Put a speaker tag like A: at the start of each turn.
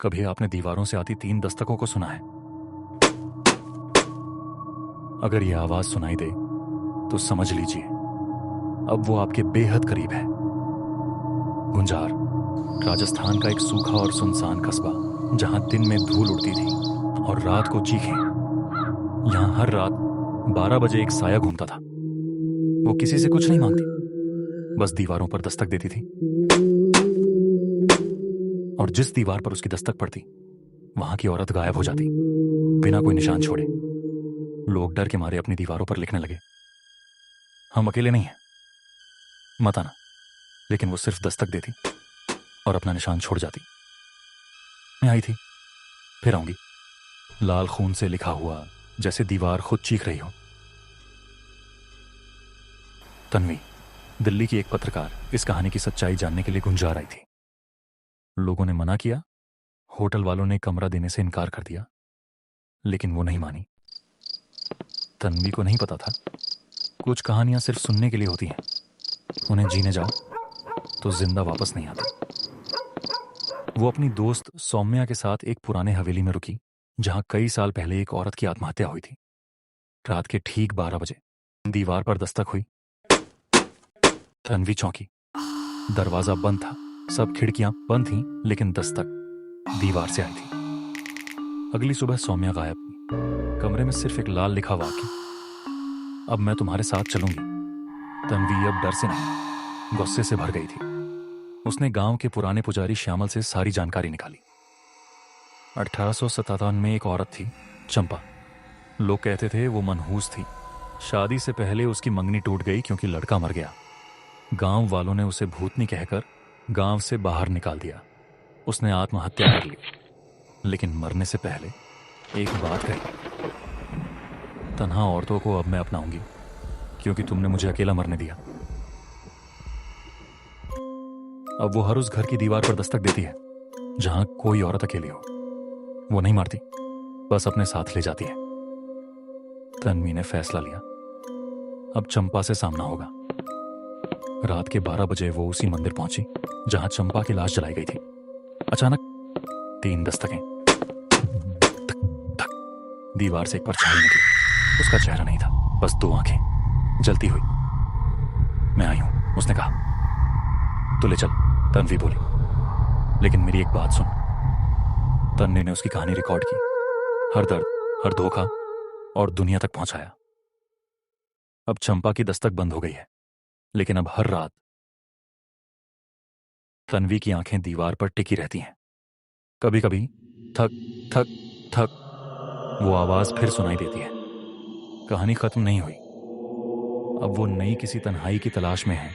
A: कभी आपने दीवारों से आती 3 दस्तकों को सुना है? अगर यह आवाज सुनाई दे तो समझ लीजिए अब वो आपके बेहद करीब है। गुंजार, राजस्थान का एक सूखा और सुनसान कस्बा, जहां दिन में धूल उड़ती थी और रात को चीखें। यहां हर रात 12 बजे एक साया घूमता था। वो किसी से कुछ नहीं मांगती, बस दीवारों पर दस्तक देती थी। और जिस दीवार पर उसकी दस्तक पड़ती, वहां की औरत गायब हो जाती, बिना कोई निशान छोड़े। लोग डर के मारे अपनी दीवारों पर लिखने लगे, हम अकेले नहीं हैं, मत आना। लेकिन वो सिर्फ दस्तक देती और अपना निशान छोड़ जाती। मैं आई थी, फिर आऊंगी, लाल खून से लिखा हुआ, जैसे दीवार खुद चीख रही हो। तन्वी, दिल्ली की एक पत्रकार, इस कहानी की सच्चाई जानने के लिए गुंजार आई थी। लोगों ने मना किया, होटल वालों ने कमरा देने से इनकार कर दिया, लेकिन वो नहीं मानी। तन्वी को नहीं पता था, कुछ कहानियां सिर्फ सुनने के लिए होती हैं, उन्हें जीने जाओ तो जिंदा वापस नहीं आती। वो अपनी दोस्त सौम्या के साथ एक पुराने हवेली में रुकी, जहां कई साल पहले एक औरत की आत्महत्या हुई थी। रात के ठीक 12 बजे दीवार पर दस्तक हुई। तन्वी चौंकी। दरवाजा बंद था, सब खिड़कियां बंद थीं, लेकिन दस्तक दीवार से आई थी। अगली सुबह सौम्या गायब थी। कमरे में सिर्फ एक लाल लिखा वाक्य, अब मैं तुम्हारे साथ चलूंगी। तन्वी अब डर से नहीं, गुस्से से भर गई थी। उसने गांव के पुराने पुजारी श्यामल से सारी जानकारी निकाली। 1857 में एक औरत थी, चंपा। लोग कहते थे वो मनहूस थी। शादी से पहले उसकी मंगनी टूट गई क्योंकि लड़का मर गया। गांव वालों ने उसे भूतनी कहकर गांव से बाहर निकाल दिया। उसने आत्महत्या कर ली, लेकिन मरने से पहले एक बात कही, तन्हा औरतों को अब मैं अपनाऊंगी, क्योंकि तुमने मुझे अकेला मरने दिया। अब वो हर उस घर की दीवार पर दस्तक देती है जहां कोई औरत अकेली हो। वो नहीं मारती, बस अपने साथ ले जाती है। तन्वी ने फैसला लिया, अब चंपा से सामना होगा। रात के 12 बजे वो उसी मंदिर पहुंची जहां चंपा की लाश जलाई गई थी। अचानक 3 दस्तकें। धक, धक। दीवार से एक परछाई निकली। उसका चेहरा नहीं था, बस 2 आंखें जलती हुई। मैं आई हूं, उसने कहा। तो ले चल, तन्वी बोली। लेकिन मेरी एक बात सुन। तन्वी ने उसकी कहानी रिकॉर्ड की, हर दर्द, हर धोखा, और दुनिया तक पहुंचाया। अब चंपा की दस्तक बंद हो गई है, लेकिन अब हर रात तन्वी की आंखें दीवार पर टिकी रहती हैं। कभी कभी थक थक थक वो आवाज फिर सुनाई देती है। कहानी खत्म नहीं हुई। अब वो नई किसी तन्हाई की तलाश में है,